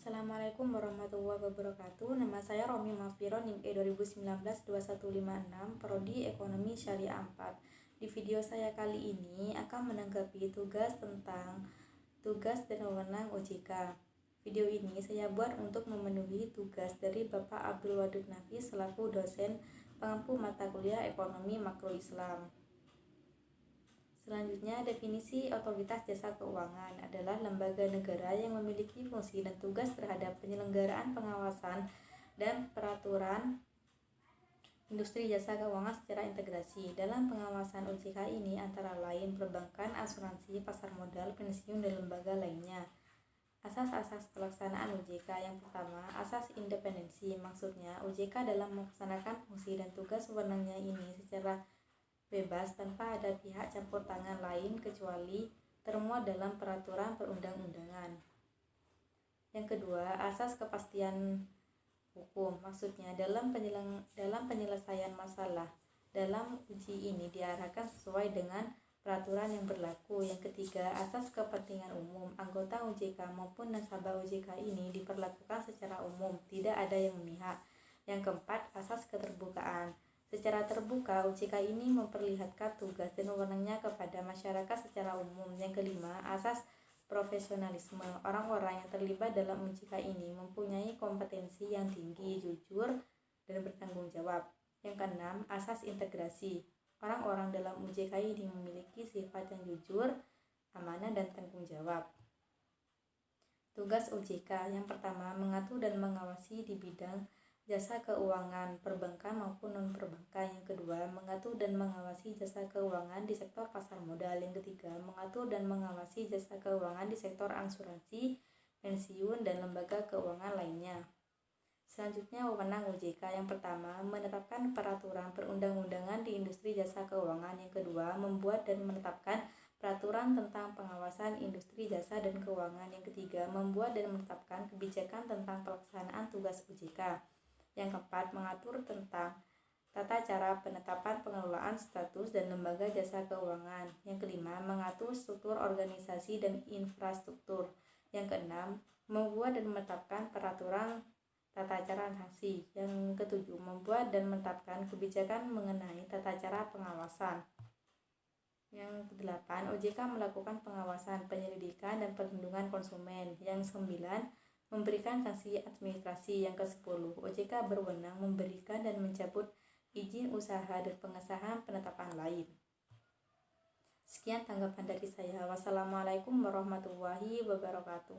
Assalamualaikum warahmatullahi wabarakatuh. Nama saya Romi Mafiro, NIM E 2019-2156, Prodi Ekonomi Syariah 4. Di video saya kali ini akan menanggapi tugas tentang tugas dan wewenang OJK. Video ini saya buat untuk memenuhi tugas dari Bapak Abdul Wadud Nafis selaku dosen pengampu mata kuliah Ekonomi Makro Islam. Selanjutnya, definisi otoritas jasa keuangan adalah lembaga negara yang memiliki fungsi dan tugas terhadap penyelenggaraan pengawasan dan peraturan industri jasa keuangan secara integrasi. Dalam pengawasan OJK ini antara lain perbankan, asuransi, pasar modal, pensiun, dan lembaga lainnya. Asas-asas pelaksanaan OJK. Yang pertama, asas independensi. Maksudnya, OJK dalam melaksanakan fungsi dan tugas wewenangnya ini secara bebas tanpa ada pihak campur tangan lain kecuali termuat dalam peraturan perundang-undangan. Yang kedua, asas kepastian hukum. Maksudnya dalam penyelesaian masalah dalam uji ini diarahkan sesuai dengan peraturan yang berlaku. Yang ketiga, asas kepentingan umum. Anggota OJK maupun nasabah OJK ini diperlakukan secara umum, tidak ada yang memihak. Yang keempat, asas keterbukaan. Secara terbuka, OJK ini memperlihatkan tugas dan wewenangnya kepada masyarakat secara umum. Yang kelima, asas profesionalisme. Orang-orang yang terlibat dalam OJK ini mempunyai kompetensi yang tinggi, jujur, dan bertanggung jawab. Yang keenam, asas integrasi. Orang-orang dalam OJK ini memiliki sifat yang jujur, amanah, dan tanggung jawab. Tugas OJK yang pertama, mengatur dan mengawasi di bidang jasa keuangan perbankan maupun non-perbankan. Yang kedua, mengatur dan mengawasi jasa keuangan di sektor pasar modal. Yang ketiga, mengatur dan mengawasi jasa keuangan di sektor asuransi, pensiun, dan lembaga keuangan lainnya. Selanjutnya, wewenang OJK. Yang pertama, menetapkan peraturan perundang-undangan di industri jasa keuangan. Yang kedua, membuat dan menetapkan peraturan tentang pengawasan industri jasa dan keuangan. Yang ketiga, membuat dan menetapkan kebijakan tentang pelaksanaan tugas OJK. Yang keempat, mengatur tentang tata cara penetapan pengelolaan status dan lembaga jasa keuangan. Yang kelima, mengatur struktur organisasi dan infrastruktur. Yang keenam, membuat dan menetapkan peraturan tata cara sanksi. Yang ketujuh, membuat dan menetapkan kebijakan mengenai tata cara pengawasan. Yang kedelapan, OJK melakukan pengawasan, penyelidikan, dan perlindungan konsumen. Yang sembilan, memberikan sanksi administrasi. Yang ke-10, OJK berwenang memberikan dan mencabut izin usaha dan pengesahan penetapan lain. Sekian tanggapan dari saya. Wassalamualaikum warahmatullahi wabarakatuh.